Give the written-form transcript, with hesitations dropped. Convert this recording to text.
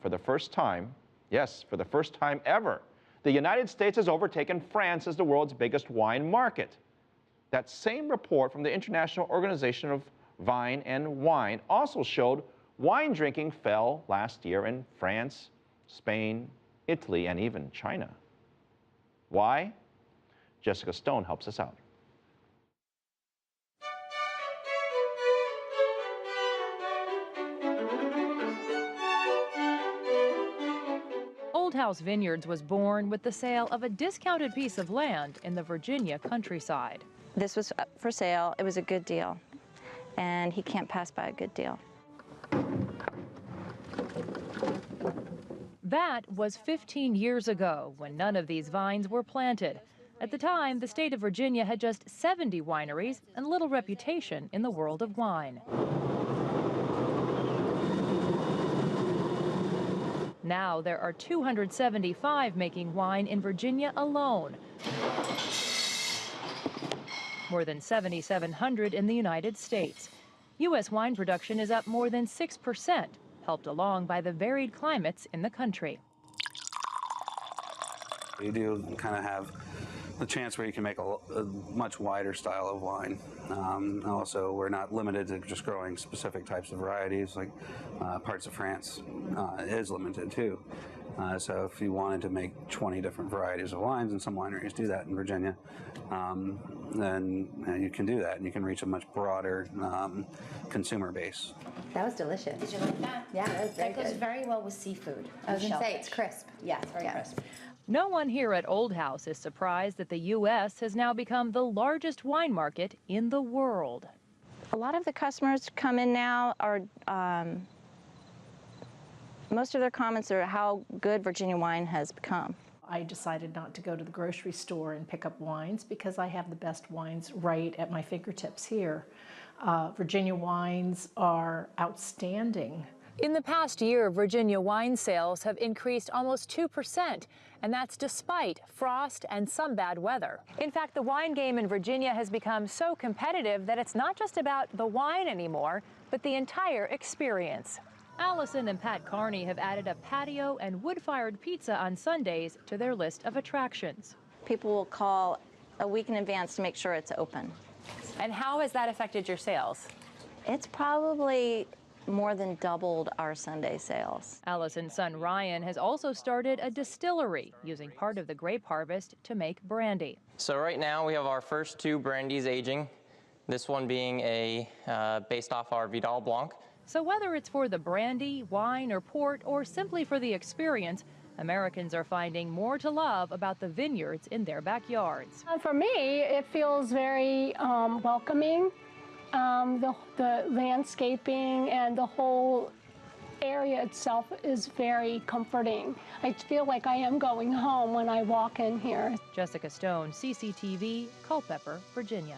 for the first time, yes, for the first time ever, the United States has overtaken France as the world's biggest wine market. That same report from the International Organization of Vine and Wine also showed wine drinking fell last year in France, Spain, Italy, and even China. Why? Jessica Stone helps us out. Old House Vineyards was born with the sale of a discounted piece of land in the Virginia countryside. This was for sale. It was a good deal, and he can't pass by a good deal. That was 15 years ago when none of these vines were planted. At the time, the state of Virginia had just 70 wineries and little reputation in the world of wine. Now there are 275 making wine in Virginia alone. More than 7,700 in the United States. U.S. wine production is up more than 6%, helped along by the varied climates in the country. You do kind of have the chance where you can make a much wider style of wine. Also, we're not limited to just growing specific types of varieties, like parts of France is limited too. So if you wanted to make 20 different varieties of wines, and some wineries do that in Virginia, then you can do that, and you can reach a much broader consumer base. That was delicious. Did you like that? Yeah, that was very good. That goes very well with seafood. I was going to say, it's crisp. Yeah, it's very crisp. No one here at Old House is surprised that the U.S. has now become the largest wine market in the world. A lot of the customers come in now are, most of their comments are how good Virginia wine has become. I decided not to go to the grocery store and pick up wines because I have the best wines right at my fingertips here. Virginia wines are outstanding. In the past year, Virginia wine sales have increased almost 2%, and that's despite frost and some bad weather. In fact, the wine game in Virginia has become so competitive that it's not just about the wine anymore, but the entire experience. Allison and Pat Carney have added a patio and wood-fired pizza on Sundays to their list of attractions. People will call a week in advance to make sure it's open. And how has that affected your sales? It's probably more than doubled our Sunday sales. Allison's son Ryan has also started a distillery using part of the grape harvest to make brandy. So right now we have our first two brandies aging, this one being based off our Vidal Blanc. So whether it's for the brandy, wine, or port, or simply for the experience, Americans are finding more to love about the vineyards in their backyards. For me, it feels very welcoming. The landscaping and the whole area itself is very comforting. I feel like I am going home when I walk in here. Jessica Stone, CCTV, Culpeper, Virginia.